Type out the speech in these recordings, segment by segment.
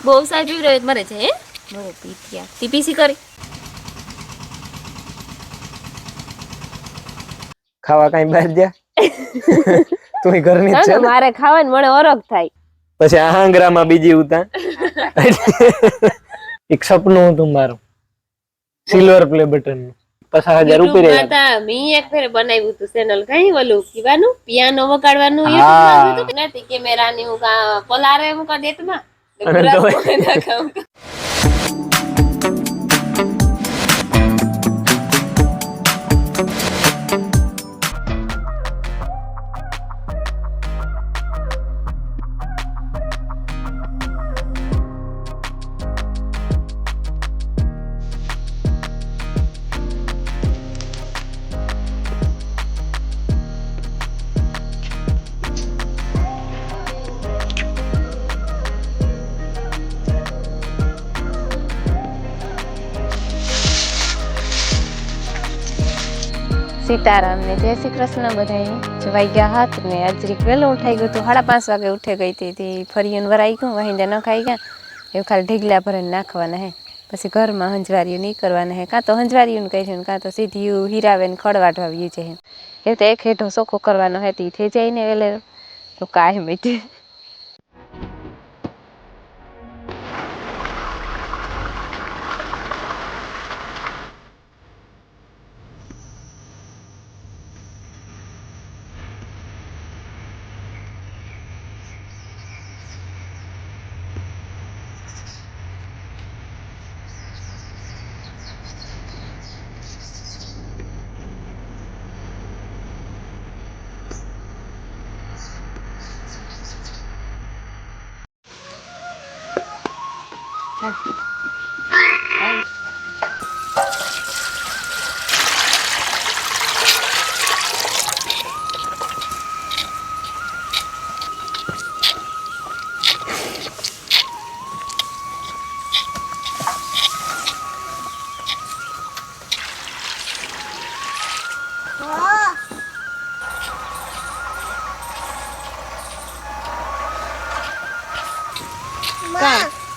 બહુ સાહેબ પીવી રહ્યો મરે છે હે બહુ પીત્યા તી પીસી કરી ખાવા કઈ બહાર જા તું ઘરની જ છે ને મારે ખાવાનું મને ઓરખ થાય પછી આહાંગરામાં બીજી ઉતા એક સપનું હતું મારું સિલ્વર પ્લે બટન 50,000 રૂપિયા મી એક ફેર બનાવ્યું હતું ચેનલ કઈ ઓલું કીવાનું પિયાનો વગાડવાનું યુટ્યુબ માં જોતું કે નથી કેમેરાની હું પલારે હું કા ડેટમાં સીતારામ ને જય શ્રી કૃષ્ણ બધાને જવાઈ ગયા હાથ ને આજરીક વહેલો ઉઠાઈ ગયું તો 5:30 વાગે ઉઠે ગઈ હતી ફરીને વરાઈ ગયું વહીને ન ખાઈ ગયા એવું ખાલી ઢીગલા ભરીને નાખવાના હે પછી ઘરમાં હંજવારીયું નહીં કરવાના હે કાં તો હંજવારીયું કહીશું કાં તો સીધી હીરાવે ને ખડવાટવા વ્યુ છે એ તો એક હેઠો સોખો કરવાનો હે તે થઈ જાય ને વેલે તો કાંઈ મીઠે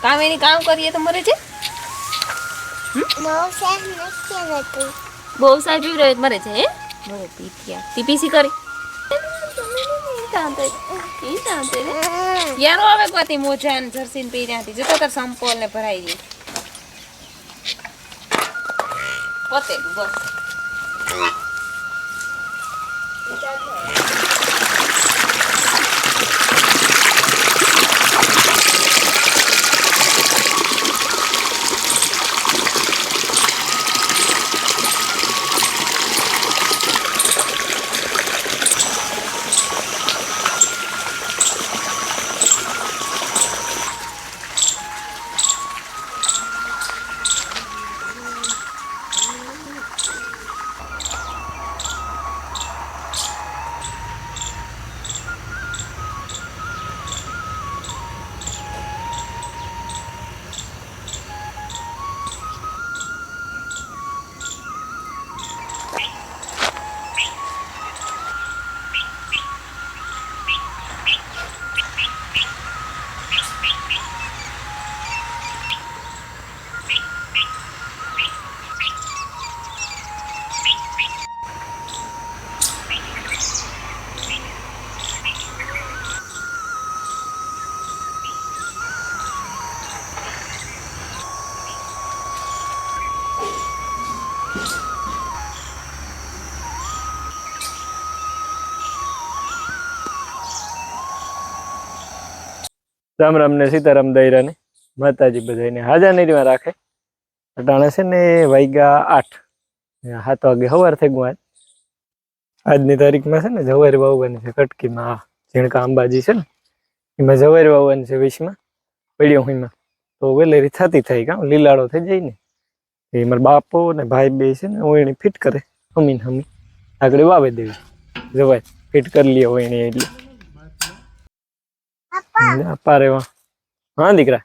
કામ એની કામ કરીએ તો મરે છે બહુ સાહેબ પીવી રહ્યો મરે છે હે બહુ પીત્યા તી પીસી કરી યારો આવે કોતી મોજા ને જર્સી ને પહેર્યા હતી જતો તાર સંપોલ ને ભરાઈ ગઈ પોતે બસ રામ રામ ને સીતારામ દૈરા ને માતાજી બધાને હાજર નીરવા રાખે અટાણે છે ને વાગ્યા 8 7 વાગે સવાર થઈ ગયું આજની તારીખમાં છે ને જવારી વાવવાની છે કટકીમાં ઝીણકા અંબાજી છે ને એમાં જવારી વાવવાની છે વિશમાં પડ્યો હોઈમાં તો વેલેરી થતી થઈ કાં લીલાડો થઈ જાય ને એ મારા બાપો ને ભાઈ બે છે ને ઓયણી ફિટ કરે હમીને હમી આગળ વાવે દેવી જવાય ફિટ કરી લે ઓયણી એટલે પારે હા દીકરા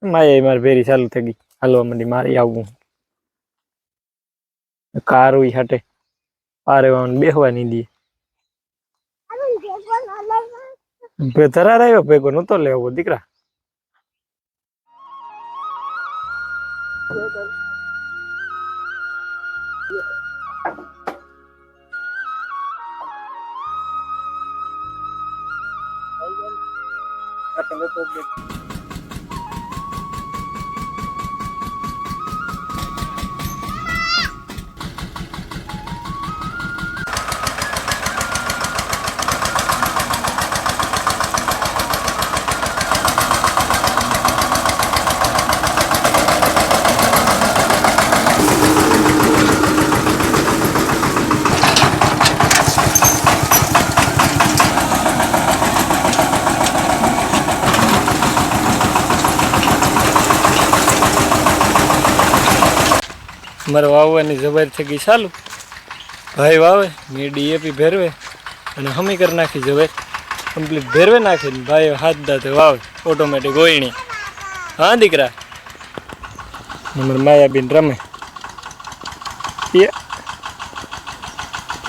માય મારી ફેરી ચાલુ થઈ ગઈ હાલવા માંડી મારી આવવું કાર હોય હાટે પારે બેહવા નહીં દે ધરાર આવ્યો ભેગો નતો લેવો દીકરા મારે વાવવાની જબર થઈ ગઈ ચાલુ. ભાઈ વાવે મેં ડીએપી ભેરવે અને હમી કરી નાખી જબર કમ્પ્લીટ ભેરવે નાખીને ભાઈ હાથ દાંતે વાવે ઓટોમેટિક ઓયણી. હા દીકરા નંબર માયાબીન રમે એ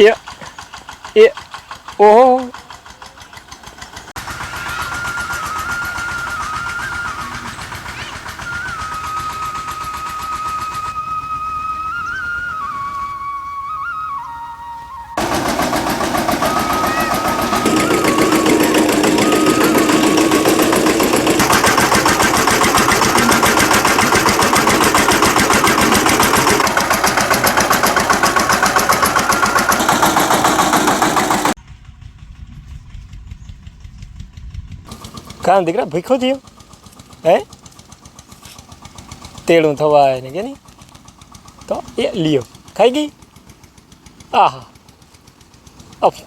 એ એ ઓહો કાં દીકરા ભીખો થયો હે તેડું થવા આવે ને કે નહીં તો એ લ્યો ખાઈ ગઈ. આહા અફ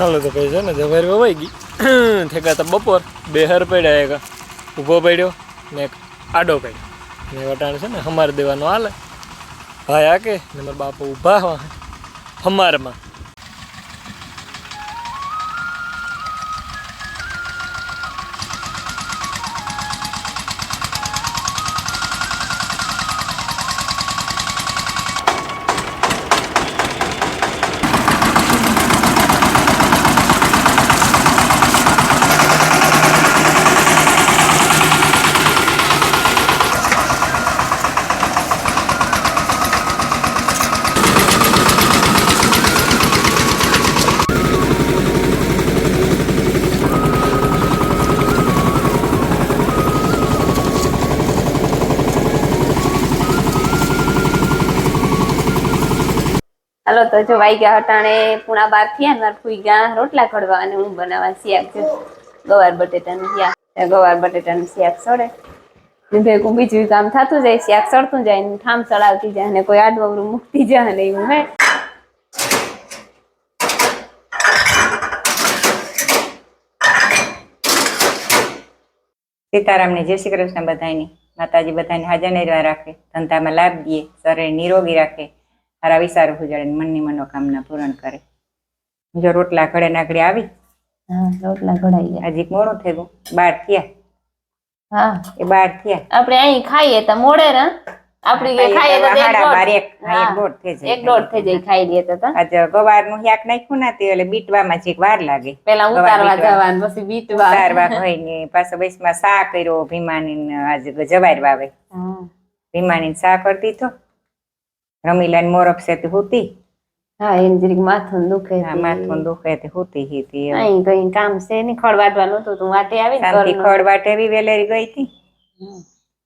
ચાલો તો પછી છે ને જવારી વવાઈ ગઈ ઠેકા તો બપોર બે હર પડ્યા એક ઊભો પડ્યો ને એક આડો પડ્યો ને વટાણ છે ને હમાર દેવાનો હાલે ભાઈ આકે ને મારા બાપુ ઊભા હમારમાં. હાલો તો જો વાગ્યા હટાણે 11:30 થયા ને મારે ફૂઈ ગયા રોટલા ઘડવા અને હું બનાવવા શાક જો ગવાર બટેટાનું શાક. ગવાર બટેટાનું શાક સડે ને ભેગું બીજું કામ થતું જાય શાક સડતું જાય ને ઠામ ચડાવતી જાય ને કોઈ આડવરું મૂકતી જાય ને એવું હે. સીતારામને જય શ્રી કૃષ્ણ બધાની. માતાજી બધાને હાજર નિર્વાહ રાખે, ધંધામાં લાભ દે, શરીર નિરોગી રાખે, સારા વિચારો ઉજાડે, મનની મનોકામના પૂરણ કરે. જો રોટલા ઘડે નાગડી આવી. હા રોટલા ઘડાઈ ગયા. હજી મોડું થઈ ગયું 12 થયા. હા એ 12 થયા. આપણે અહીં ખાઈએ તો મોડે ને આપડી ખાઈએ તો 1:30 થઈ જાય. 1:30 થઈ જાય ખાઈ લઈએ તો. આજે ગવારનું શાક નાખ્યું ને તે એટલે બીટવામાં ચીક વાર લાગે. પેલા ઉતારવા જવાનું પછી બીટવા ઉતારવા હોય પાછો બસમાં સા કર્યો ભીમાની આજે જવાર વાવે. ભીમાની સા કરતી તો રમીલા ને મોરપ છે તે હોતી. હા એમ જરીક માથું દુખે. હા માથું દુખે તે હોતી હતી. અહીં કઈ કામ છે નહીં ખડવાટવાનું હતું તું વાટે આવી શાંતિ ખડવાટે એવી વેલેરી ગઈ હતી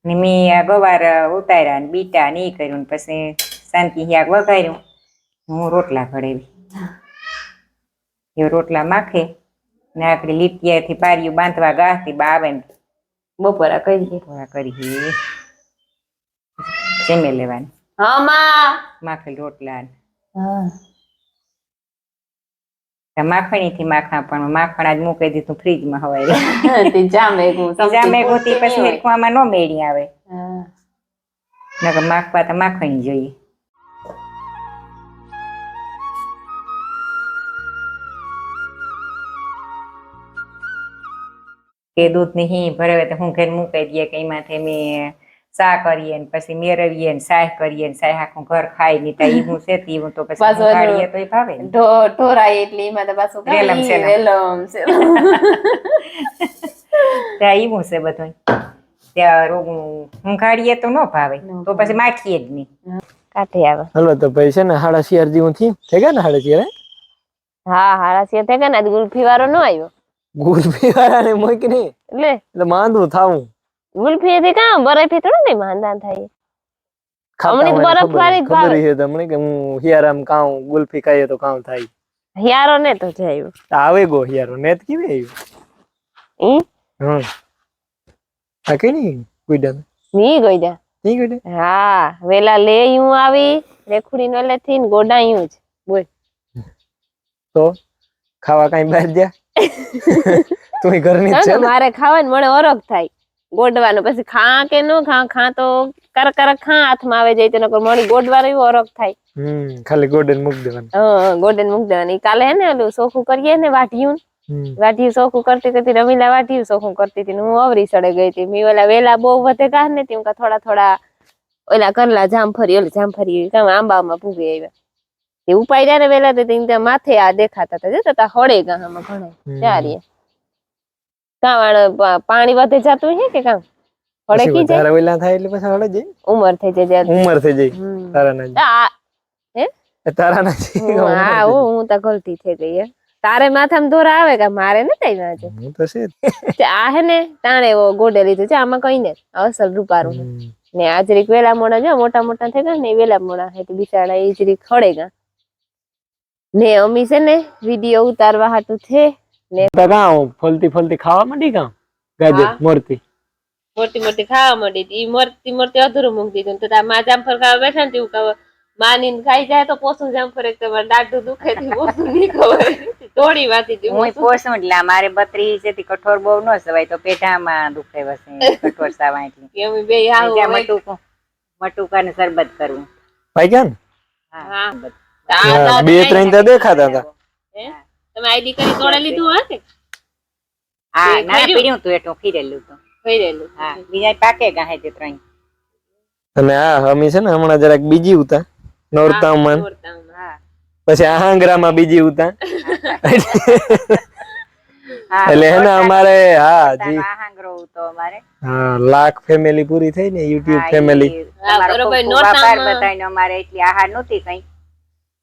ને મેં આ ગવાર ઉતાર્યા ને બીટા ને એ કર્યું ને પછી શાંતિ શાક વઘાર્યું. હું રોટલા ઘડેવી. એ રોટલા માખે ને આકડી લીટિયાથી પારિયું બાંધવા ગાતી બા આવે ને બપોરા કરી કરી જમે લેવાની. હા માં માખેલ રોટલા ને. હા માખણી થી માખા પણ માખણ આજ મૂકી દીધું ફ્રીજમાં હવાય તે જામે ગયું જામે ગોતી પછી હેરખું આમાં ન મેળી આવે હા નકર માખવા તો માખણી જોઈએ. કે દૂધ ની હી ભરાવે તો હું ઘેર મૂકી દઈએ કે એમાંથી મેં ચા કરીએ ને પછી મેળવીએ ને સાહ કરીએ ને સાહ આખું ઘર ખાઈ ની તા ઈ હું સેતી હું તો પછી પાછું હું કાઢીએ તો ભાવે ને. ઢોરાય એટલે એમાં તો પાછું રેલમ કાંઈ સેલમ. રેલમ સેલમ. ત્યાં એવું છે બધું ત્યાં રોગું હું કાઢીએ તો ન ભાવે તો પછી માખીએ જ નહીં. કાઠે આવે હલો તો ભાઈ છે ને 11:30 જેવું થયું થઈ ગયા ને 11:30 હા હારા છે તે કે ને ગુલ્ફી વાળો ન આવ્યો ગુલ્ફી વાળાને મોકલી એટલે માંદું થાવું ગુલ્ફી થી કામ બરફી થોડું નહીં માંદા થાય. ખાતા હમણાં હોય બરફ વાળી જ ખબર ભાવે. છે તમને કે હું હિયારામ કાઉ ગુલ્ફી ખાઈએ તો કાઉ થાય હિયારો ને તો જાય આવે ગો હિયારો નેત કેવી આવ્યું ઈ હા આ કે ની કુડા ની ગઈ જા ની કુડા હા વેલા લે હું આવી રેખુડી નો લે થી ગોડાયું જ બોલ તો ખાવા કઈ બહાર જા તું ઘરની જ છે ને મારે ખાવાનું મને ઓરખ થાય ગોડવાનું પછી ખા કે નો ખા તો કરક ખા હાથમાં આવે જાય તો મળી ગોડવાનું એવું ઓરખ થાય. ખાલી ગોડન મૂક દેવાનું હા ગોડન મૂક દેવાની કાલે હે ને ઓલું સોખું કરીએ ને વાઢિયું સોખું કરતી કરતી રમીલા વાઢિયું સોખું કરતી હતી હું અવરી સડે ગઈ હતી મેં ઓલા વેલા બહુ વધે કાઢ ને હું થોડા થોડા ઓલા કરલા જામફરી કામ આંબામાં ભૂગી આવ્યા એ ઉપાય જાય ને વેલા તો માથે આ દેખાતા હતા જતા હળે ગામાં ઘણા ત્યારે કાવાણ પાણી વધે જતું હે કે કામ હળે કી જાય વેલા થાય એટલે પછી હળે જાય ઉમર થઈ જાય ઉમર થઈ જાય તારા ના હે તારા ના હા હું તો ગલતી થઈ ગઈ હે તારે માથામાં દોરા આવે કે મારે ને કઈ વાંચે હું તો છે આ હે ને તાણે ગોડે લીધું છે આમાં કઈ ને અસલ રૂપારું ને આજરીક વેલા મોડા જો મોટા મોટા થઈ ગયા ને વેલા મોડા હે તો બિચારા એ જરીક ખડે ગયા ને અમી છે ને વિડીયો ઉતારવા હાટું છે ને ફલતી ફલતી ખાવા માંડી કામ ગાજર મોરતી મોટી ખાવા માંડી ઈ મોરતી અધૂરું મૂકી દીધું તો તાર માં જામફળ ખાવા બેઠા ને તેવું માની ખાઈ જાય તો પોસું જામફળ એક તમારે દાઢું દુખે થી પોસું નહીં ખવાય થોડી વાતી હતી હું પોસું એટલે મારે 32 છે થી કઠોર બહુ ન સવાય તો પેટામાં દુખે વસે કઠોર સાવા એટલે અમે બે હા મટુકા ને શરબત કરવું ભાઈ ક્યાં હા બે ત્રણ તો દેખાતા હતા તમે આઈડી કરી તોડે લીધું હે કે હા ના પીડ્યું તું એટલું ખીરેલું તો ખઈરેલું હા બીજા પાકે ગાહે તે ત્રણ અને આ હમી છે ને હમણાં જરાક બીજી ઉતા નોરતામાં હા પછી આહાંગરામાં બીજી ઉતા એટલે હે ને અમારે હા જી આહાંગરો તો અમારે હા લાખ ફેમિલી પૂરી થઈ ને YouTube ફેમિલી બરોબર નોરતામાં બતાઈને અમારે એટલી આહાર નહોતી કઈ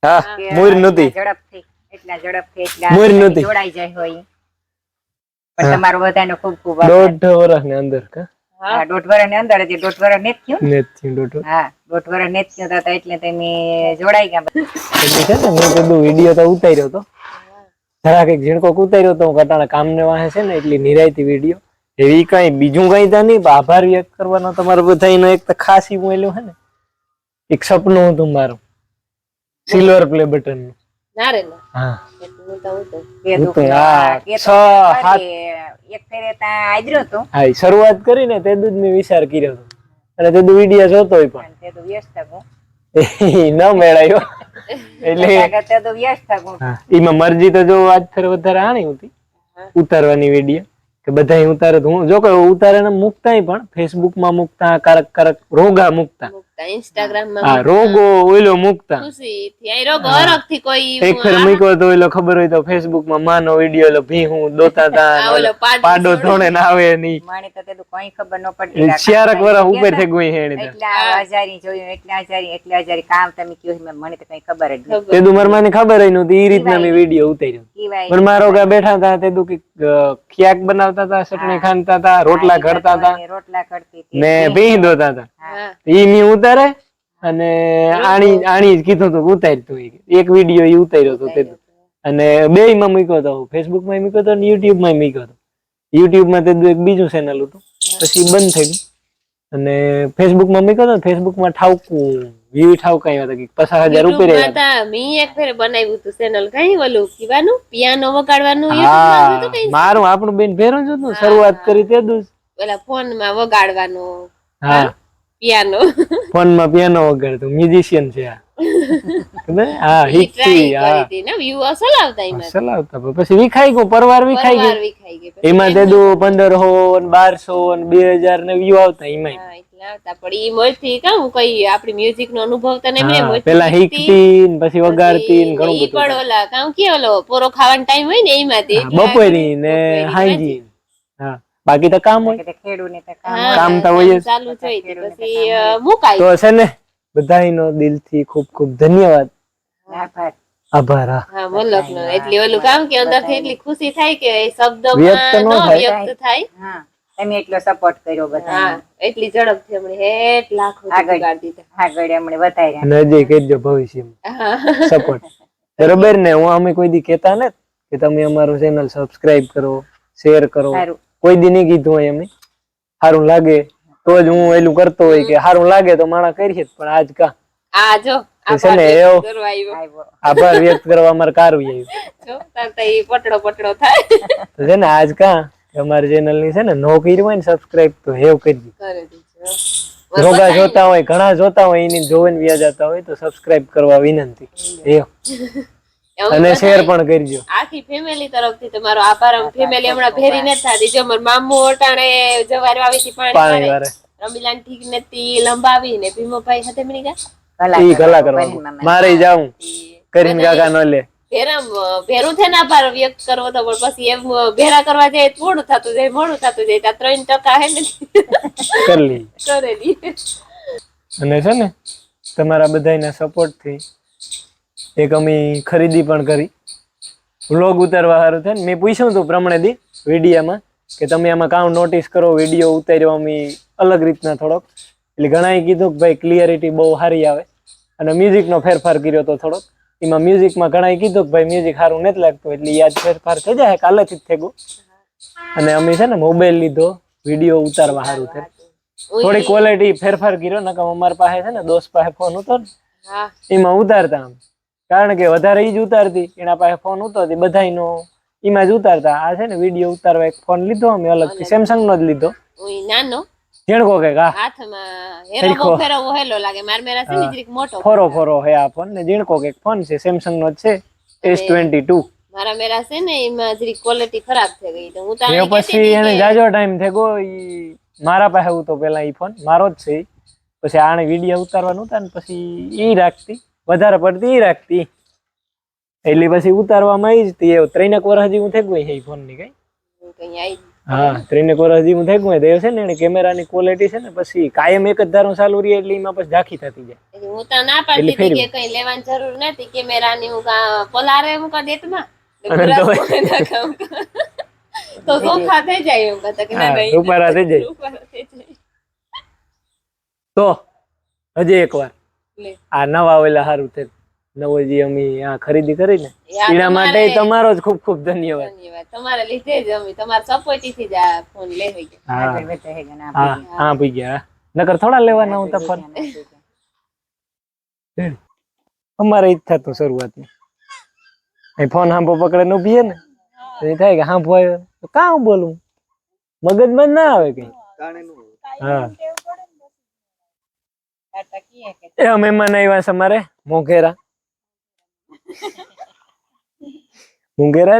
હા મૂર નહોતી ઝડપથી એટલા મૂર નહોતી જોડાઈ જાય હોય પણ તમારો બધાનો ખૂબ ખૂબ 1.5 વર્ષ ની અંદર કા હા 1.5 વર્ષ ની અંદર જે 1.5 વર્ષ ને થયું હા 1.5 વર્ષ ને થયું હતા એટલે તમે જોડાઈ ગયા એટલે છે ને મેં કીધું વિડીયો તો ઉતાર્યો તો જરાક એક ઝીણકો ઉતાર્યો તો કટાણા કામ ને વાહે છે ને એટલી નિરાયતી વિડીયો એવી કઈ બીજું કઈ તો નહીં આભાર વ્યક્ત કરવાનો તમારો બધાનો એક તો ખાસ ઈ મળ્યો હે ને એક સપનું હતું મારું સિલ્વર પ્લે બટન નું ના રે ના હા એક ફેરે ત્યાં આદર્યો હતો હા શરૂઆત કરીને તે દૂધ મેં વિચાર કર્યો હતો અને તે દૂધ વિડીયો જોતો હોય પણ તે તો વ્યસ્ત હતો ન મેળાયો એટલે તો વ્યસ્ત હતો એમાં મરજી તો જો આજ ફેર વધારે આણી હતી ઉતારવાની વિડીયો કે બધા ઉતારે તો હું જો કે ઉતારે ને મૂકતાય પણ ફેસબુક માં મૂકતા કારક રોગા મૂકતા ઇન્સ્ટાગ્રામ માં હા રોગો ઓઈલો મૂકતા ખુશી થી આ રોગ હરખ થી કોઈ એક ફેર મૂક્યો તો ઓઈલો ખબર હોય તો ફેસબુક માં માનો વિડીયો ઓલો ભીહું દોતા તા પાડો થોડે ના આવે ની માણે તો તે કઈ ખબર ન પડતી ચારક વર્ષ ઉપર થઈ ગઈ હેણી એટલા હજારી જોયું એટલા હજારી કામ તમે કયો મને તો કઈ ખબર જ નહીં તે દુ મારમાને ખબર જ નહોતી ઈ રીતના મેં વિડીયો ઉતાર્યો પણ મારો કા બેઠા હતા તે દુ ખિયાક બનાવતા હતા ચટણી ખાંડતા હતા રોટલા ઘડતા હતા ને ભીહ દોતા હતા ઈ મી ઉતારે અને આણી કીધું તું ઉતારતું એક વિડીયો ઈ ઉતાર્યો હતો તે અને બે માં મૂક્યો હતો ફેસબુક માં મૂક્યો હતો ને યુટ્યુબ માં મૂક્યો હતો યુટ્યુબ માં તે એક બીજું ચેનલ હતું પછી બંધ થઈ ગયું અને ફેસબુક માં મૂક્યો તો ફેસબુક માં ઠાવકું વ્યૂ ઠાવકા આવ્યા હતા કે 50,000 રૂપિયા યુટ્યુબમાં તા મી એક ફેર બનાવ્યું હતું ચેનલ કઈ ઓલું કીવાનું પિયાનો વગાડવાનું હા યુટ્યુબમાં હતું મારું આપણું બેન ભેરું જ હતું શરૂઆત કરી તે દુસ પેલા ફોન માં વગાડવાનું હા પિયાનો ફોન માં પિયાનો વગાડતો મ્યુઝિશિયન છે આ હા ઈ હિટ ટ્રાય થી હા કરી હતી ને વ્યૂ અસલ આવતા એમાં ચલાવતા પછી વિખાઈ ગયું પરવાર વિખાઈ પરવાર ગયું વિખાઈ ગઈ પછી એમાં તે 1500 ને 1200 ને 2000 આવતા એમાં હા એટલે આવતા પણ ઈ મળતી કામ કઈ આપડી મ્યુઝિક નો અનુભવ તને એમને હા મળતી પેલા હિકતી ને પછી વગાડતી ને ઘણું ઈ બધું પણ ઓલા કામ કે ઓલો પોરો ખાવાનો ટાઈમ હોય ને એમાંથી હા, બપોરી ને હાંજી હા બાકી તો કામ હોય ખેડૂને તો કામ તો હોય જ. ચાલુ જ હોય તે પછી મુકાય તો છે ને બધાયનો દિલથી ખૂબ ખૂબ ધન્યવાદ આભાર. આભાર હા હા મલક નો એટલી ઓલું કામ કે અંદર થી એટલી ખુશી થાય કે વ્યક્ત શબ્દોમાં નો ન થાય. વ્યક્ત થાય હા તમે એટલો સપોર્ટ કર્યો બધા હા એટલી ઝડપથી હમણે 1 લાખ આગળ. કાઢી દીધા આગળ અમને વધાર્યા અને હજી કહેજો ભવિષ્યમાં હા સપોર્ટ બરોબર ને હું અમે કોઈ દી કહેતા ને કે તમે અમારું ચેનલ સબસ્ક્રાઇબ કરો શેર કરો સારું કોઈ દી નહીં કીધું હોય અમે સારું લાગે તો જ હું એલું કરતો હોય કે સારું લાગે તો માણસ કરીએ પણ આજ કા આ જો છે ને એવો કરવા આવ્યો આવ્યો આભાર વ્યક્ત કરવા અમારે કારું આવ્યું જો તાર તો ઈ પટડો થાય તો છે ને આજ કા અમારી ચેનલ ની છે ને નો કરી હોય ને સબસ્ક્રાઇબ તો હેવ કરજો કરે દીજો રોગા જોતા હોય ઘણા જોતા હોય એની જોઈને વ્યા જતા હોય તો સબસ્ક્રાઇબ કરવા વિનંતી હેવ અને શેર પણ કરજો આખી ફેમિલી તરફથી તમારો આભાર ફેમિલી હમણાં ભેરી નથી થતી જો મારા મામુ ઓટાણે જવાર આવી હતી પાણી પાણી વારે રમીલાન ઠીક નથી લંબાવી ને ભીમોભાઈ સાથે મળી ગયા ઈ કલા કરવા મારે જાઉં કરીને કાકા નો લે ભેરું થઈને આભાર વ્યક્ત કરવો તો પણ પછી એમ ભેરા કરવા જાય તો મોડું થતું જાય મોડું થતું જાય ત્યાં 3% હે ને કરલી કરેલી અને છે ને તમારા બધાના સપોર્ટ થી એક અમે ખરીદી પણ કરી વ્લોગ ઉતારવા સારું છે ને મેં પૂછ્યું હતું પ્રમાણે દી વિડીયામાં કે તમે આમાં કામ નોટિસ કરો વિડીયો ઉતાર્યો અમે અલગ રીતના થોડોક એટલે ઘણાએ કીધું કે ભાઈ ક્લિયરિટી બહુ સારી આવે અને મ્યુઝિકનો ફેરફાર કર્યો તો થોડોક એમાં મ્યુઝિકમાં ઘણાએ કીધું કે ભાઈ મ્યુઝિક સારું નથી લાગતું એટલે યાદ ફેરફાર થઈ જાય કાલેથી જ થઈ ગયું અને અમે છે ને મોબાઈલ લીધો વિડીયો ઉતારવા સારું છે થોડી ક્વોલિટી ફેરફાર કર્યો નકર અમારી પાસે છે ને દોસ્ત પાસે ફોન હતો ને એમાં ઉતારતા આમ કારણ કે વધારે ઈ જ ઉતારતી એના પાસે ફોન હતો બધાયનો એમાં જ ઉતારતા આ છે ને વિડીયો ઉતારવા એક ફોન લીધો અમે અલગથી સેમસંગ નો જ લીધો નાનો ઝીણકો કે હા હાથમાં હેરો ફેરવો હેલો લાગે માર મેરા છે ને જરીક મોટો ફોરો હે આ ફોન ને ઝીણકો કે ફોન છે સેમસંગ નો જ છે S22 મારા મેરા છે ને એમાં જરીક ક્વોલિટી ખરાબ થઈ ગઈ તો હું તો એ પછી એને જાજો ટાઈમ થઈ ગયો ઈ મારા પાસે હતો પેલા ઈ ફોન મારો જ છે પછી આને વિડીયો ઉતારવાનું હતા ને પછી ઈ રાખતી વધારે પડતી ઈ રાખતી એટલે પછી ઉતારવામાં ઈ જ તી 3 વર્ષ હજી હું થઈ ગયો એ ફોન ની કઈ હા 3 વર્ષ હજી હું થઈ ગયો દેવ છે ને એને કેમેરાની ક્વોલિટી છે ને પછી કાયમ એક જ ધારું ચાલુ રહી એટલે એમાં પછી ઝાંખી થતી જાય હું તો ના પાડતી હતી કે કઈ લેવાની જરૂર નથી કેમેરાની હું પોલારે હું કા ડેટમાં તો સોખા થઈ જાય એમ કહેતા કે ના નહીં રૂપારા થઈ જાય તો હજી એકવાર આ નવા ઓલા સારું છે નવો જે અમે આ ખરીદી કરી ને એના માટે તમારો જ ખૂબ ખૂબ ધન્યવાદ તમારા લીધે જ અમે તમારા સપોર્ટ થી જ આ ફોન લેવી ગયા હા પી ગયા નકર થોડા લેવાના હતા ફોન અમારે ઈ જ થતું શરૂઆતમાં ફોન હાંભો પકડે નો પીએ ને એ થાય કે હાંભો આવ્યો તો કાં બોલું મગજમાં ના આવે કઈ હા એ મહેમાન આવ્યા છે અમારે મોઘેરા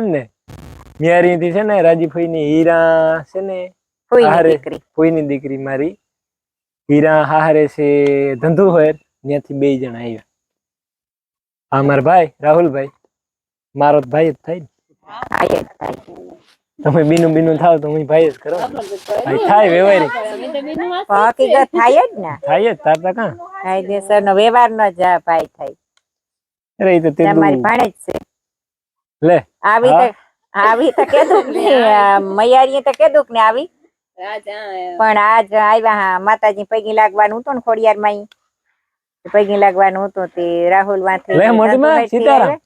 જ ને ન્યારી થી છે ને રાજીફઈ ની હીરા છે ને ફોઈની દીકરી મારી હીરા હારે છે ધંધુ હોય ત્યાંથી 2 જણા આવ્યા હા મારા ભાઈ રાહુલભાઈ મારો ભાઈ જ થાય ને તમે બીનું થાવ તો હું ભાઈ જ કરો થાય વ્યવહાર હકીકત થાય જ ને થાય જ તારતા કાં કાયદેસર નો વ્યવહાર નો જ ભાઈ થાય અરે ઈ તો તે તમારી ભાણેજ છે લે આવી તો કીધું ને મૈયારીએ તો કીધું ને આવી પણ આજ આવ્યા માતાજી પૈકી લાગવાનું હતું ને ખોડિયાર માં પૈકી લાગવાનું હતું તે રાહુલ માંથી લે મોટી માં સીતારામ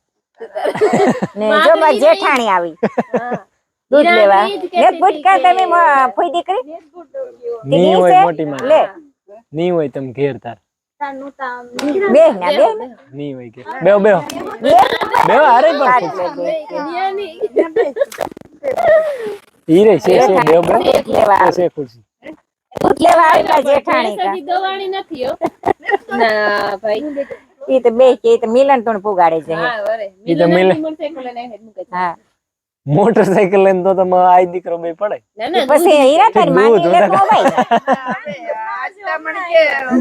ને જો બસ જેઠાણી આવી દૂધ લેવા ને ગુટકા તમે ફોઈ દીકરી ની ઈ હોય છે? મોટી માં લે ની હોય તમે ઘેર તાર બે ના બે ની હોય કે બેહો બેહો બેહો હારે પણ ઈ રે છે બેહો બેહો લેવા છે ખુરશી દૂધ લેવા આવ્યા જેઠાણી કા ના ભાઈ ઈ તો બે કે ઈ તો મિલન પણ પુગાડે છે ઈ તો મિલે હા મોટરસાઇકલ લઈને તો તમે આઈ દીકરો બે પડે ઈ પછી હીરા તારી માની લે મોબાઈલ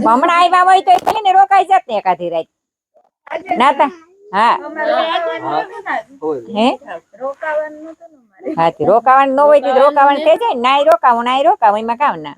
હમણાં આવ્યા હોય તો પેલી ને રોકાઈ જાત ને એકાધી રાત નાતા હા હે હા તે રોકાવાનું ન હોય તો રોકાવાનું થઈ જાય નાય રોકાવું એમાં કામ ના